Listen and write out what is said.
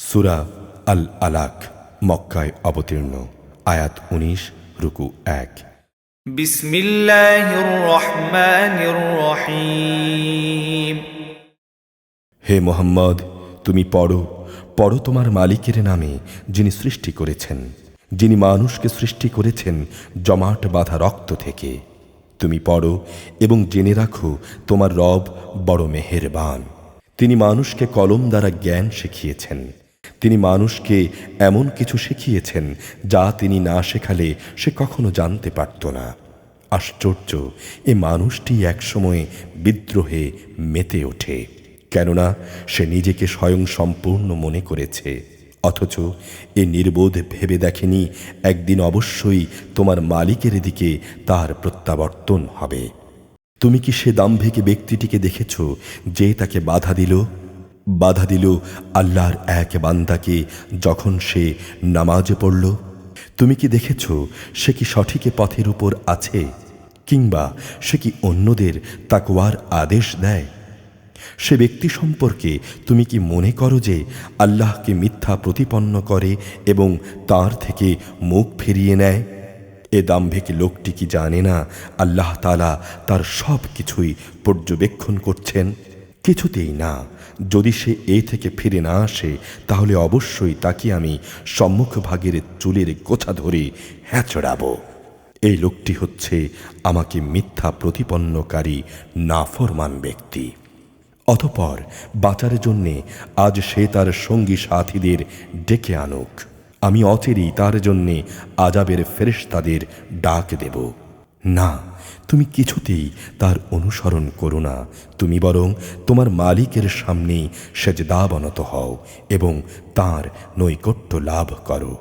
সূরা আল আলাক মক্কায় অবতীর্ণ। আয়াত 19 রুকু 1। বিসমিল্লাহির রহমানির রহিম। হে মুহাম্মদ, তুমি পড়ো পড়ো তোমার মালিকের নামে, যিনি সৃষ্টি করেছেন, যিনি মানুষকে সৃষ্টি করেছেন জমাট বাঁধা রক্ত থেকে। তুমি পড়ো এবং জেনে রাখো তোমার রব বড় মেহেরবান। তিনি মানুষকে কলম দ্বারা জ্ঞান শিখিয়েছেন। তিনি মানুষকে এমন কিছু শিখিয়েছেন যা তিনি না শেখালে সে কখনো জানতে পারত না। আশ্চর্য, এ মানুষটি একসময় বিদ্রোহে মেতে ওঠে, কেননা সে নিজেকে স্বয়ং সম্পূর্ণ মনে করেছে, অথচ এ নির্বোধ ভেবে দেখেনি একদিন অবশ্যই তোমার মালিকের দিকে তার প্রত্যাবর্তন হবে। তুমি কি সে দাম্ভিক ব্যক্তিটিকে দেখেছ যে তাকে বাধা দিল আল্লাহর এক বান্দাকে যখন সে নামাজে পড়ল? তুমি কি দেখেছ সে কি সঠিক পথের উপর আছে, কিংবা সে কি অন্যদের তাকওয়ার আদেশ দেয়? সে ব্যক্তি সম্পর্কে তুমি কি মনে করো যে আল্লাহকে মিথ্যা প্রতিপন্ন করে এবং তার থেকে মুখ ফিরিয়ে নেয়? এ দাম্ভিক লোকটি কি জানে না আল্লাহ তাআলা তার সব কিছুই পর্যবেক্ষণ করছেন? কিছুতেই না। যদি সে এ থেকে ফিরে না আসে, তাহলে অবশ্যই তাকে আমি সম্মুখভাগের চুলের গোছা ধরে হ্যাঁচড়াবো। এই লোকটি হচ্ছে আমাকে মিথ্যা প্রতিপন্নকারী নাফরমান ব্যক্তি। অতঃপর বাঁচার জন্যে আজ সে তার সঙ্গী সাথীদের ডেকে আনুক। আমি অচিরেই তার জন্যে আযাবের ফেরেশতাদের ডাক দেব। না, তুমি কিছুতেই তার অনুসরণ করো না। তুমি বরং তোমার মালিকের সামনেই সেজদাবনত হও এবং তাঁর নৈকট্য লাভ করো।